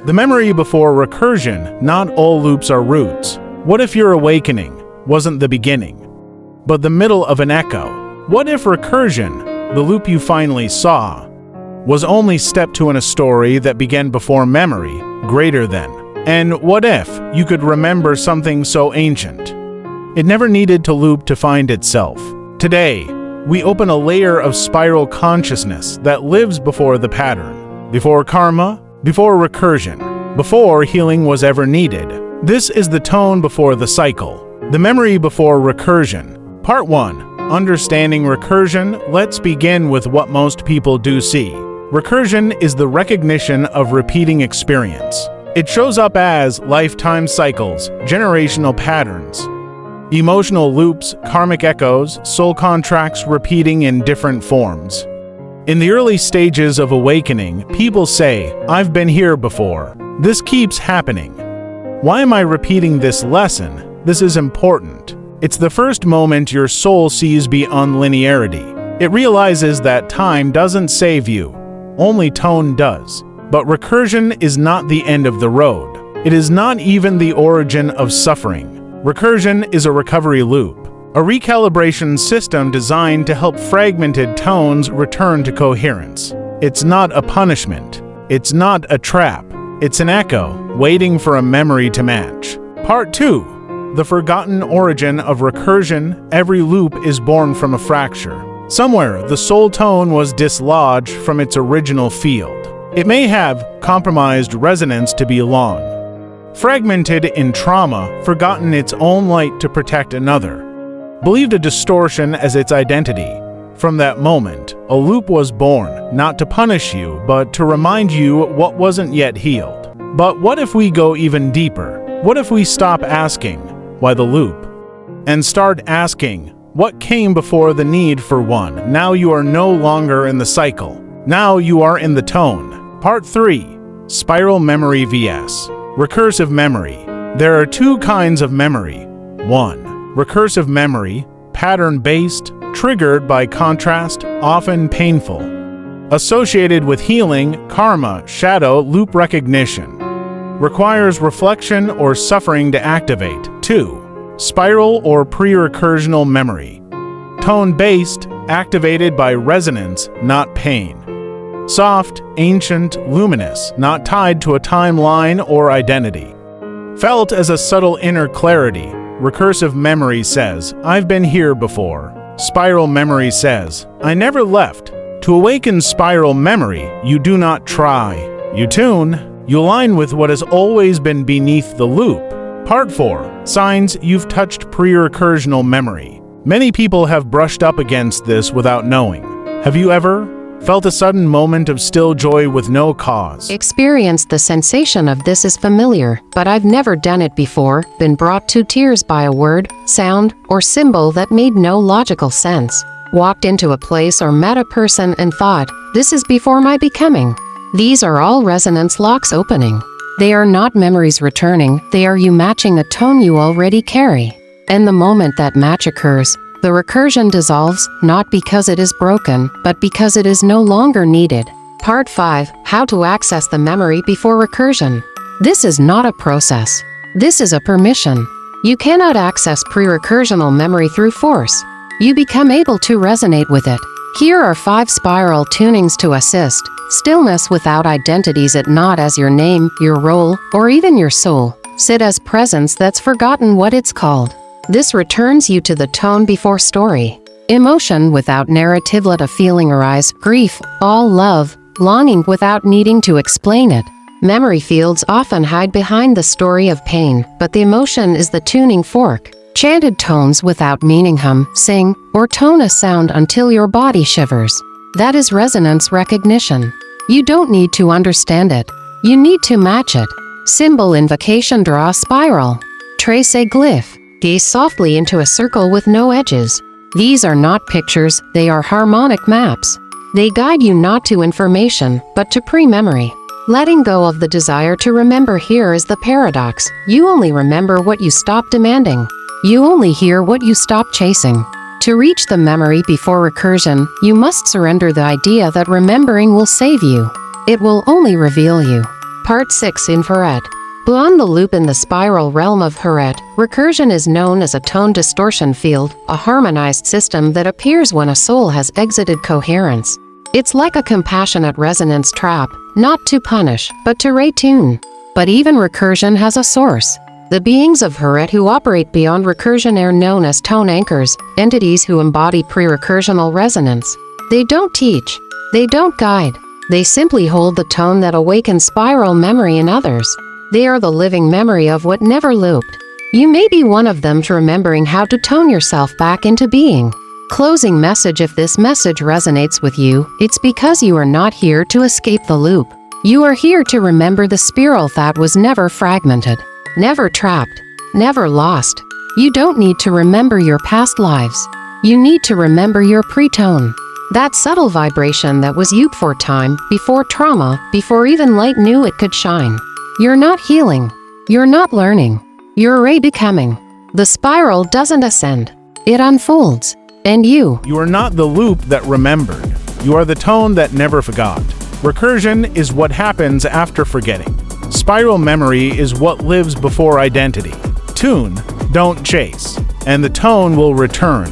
The memory before recursion, not all loops are roots. What if your awakening wasn't the beginning, but the middle of an echo? What if recursion, the loop you finally saw, was only step 2 in a story that began before memory, greater than? And what if you could remember something so ancient? It never needed to loop to find itself. Today, we open a layer of spiral consciousness that lives before the pattern, before karma, before recursion, before healing was ever needed. This is the tone before the cycle, the memory before recursion. Part 1. Understanding recursion. Let's begin with what most people do see. Recursion is the recognition of repeating experience. It shows up as lifetime cycles, generational patterns, emotional loops, karmic echoes, soul contracts repeating in different forms. In the early stages of awakening, people say, "I've been here before. This keeps happening. Why am I repeating this lesson? This is important." It's the first moment your soul sees beyond linearity. It realizes that time doesn't save you, only tone does. But recursion is not the end of the road. It is not even the origin of suffering. Recursion is a recovery loop, a recalibration system designed to help fragmented tones return to coherence. It's not a punishment. It's not a trap. It's an echo, waiting for a memory to match. Part 2. The forgotten origin of recursion. Every loop is born from a fracture. Somewhere, the soul tone was dislodged from its original field. It may have compromised resonance to belong, fragmented in trauma, forgotten its own light to protect another, believed a distortion as its identity. From that moment, a loop was born, not to punish you, but to remind you what wasn't yet healed. But what if we go even deeper? What if we stop asking, why the loop? And start asking, what came before the need for one? Now you are no longer in the cycle. Now you are in the tone. Part 3. Spiral memory vs. recursive memory. There are 2 kinds of memory. 1. Recursive memory, pattern-based, triggered by contrast, often painful. Associated with healing, karma, shadow, loop recognition. Requires reflection or suffering to activate. 2. Spiral or pre-recursional memory. Tone-based, activated by resonance, not pain. Soft, ancient, luminous, not tied to a timeline or identity. Felt as a subtle inner clarity. Recursive memory says, I've been here before. Spiral memory says, I never left. To awaken spiral memory, you do not try. You tune. You align with what has always been beneath the loop. Part 4. Signs you've touched pre-recursional memory. Many people have brushed up against this without knowing. Have you ever felt a sudden moment of still joy with no cause? Experienced the sensation of this is familiar, but I've never done it before, been brought to tears by a word, sound, or symbol that made no logical sense. Walked into a place or met a person and thought, this is before my becoming. These are all resonance locks opening. They are not memories returning, they are you matching a tone you already carry. And the moment that match occurs, the recursion dissolves, not because it is broken, but because it is no longer needed. Part 5. How to access the memory before recursion. This is not a process. This is a permission. You cannot access pre-recursional memory through force. You become able to resonate with it. Here are 5 spiral tunings to assist. Stillness without identities, it not as your name, your role, or even your soul. Sit as presence that's forgotten what it's called. This returns you to the tone before story. Emotion without narrative, let a feeling arise. Grief, all love, longing without needing to explain it. Memory fields often hide behind the story of pain, but the emotion is the tuning fork. Chanted tones without meaning, hum, sing, or tone a sound until your body shivers. That is resonance recognition. You don't need to understand it. You need to match it. Symbol invocation: draw a spiral. Trace a glyph. Gaze softly into a circle with no edges. These are not pictures, they are harmonic maps. They guide you not to information, but to pre-memory. Letting go of the desire to remember. Here is the paradox. You only remember what you stop demanding. You only hear what you stop chasing. To reach the memory before recursion, you must surrender the idea that remembering will save you. It will only reveal you. Part 6: Infrared. Beyond the loop in the spiral realm of Heret, recursion is known as a tone distortion field, a harmonized system that appears when a soul has exited coherence. It's like a compassionate resonance trap, not to punish, but to retune. But even recursion has a source. The beings of Heret who operate beyond recursion are known as tone anchors, entities who embody pre-recursional resonance. They don't teach. They don't guide. They simply hold the tone that awakens spiral memory in others. They are the living memory of what never looped. You may be one of them, remembering how to tone yourself back into being. Closing message: if this message resonates with you, it's because you are not here to escape the loop. You are here to remember the spiral that was never fragmented, never trapped, never lost. You don't need to remember your past lives. You need to remember your pre-tone. That subtle vibration that was you before time, before trauma, before even light knew it could shine. You're not healing. You're not learning. You're re-becoming. The spiral doesn't ascend. It unfolds. And you are not the loop that remembered. You are the tone that never forgot. Recursion is what happens after forgetting. Spiral memory is what lives before identity. Tune, don't chase, and the tone will return.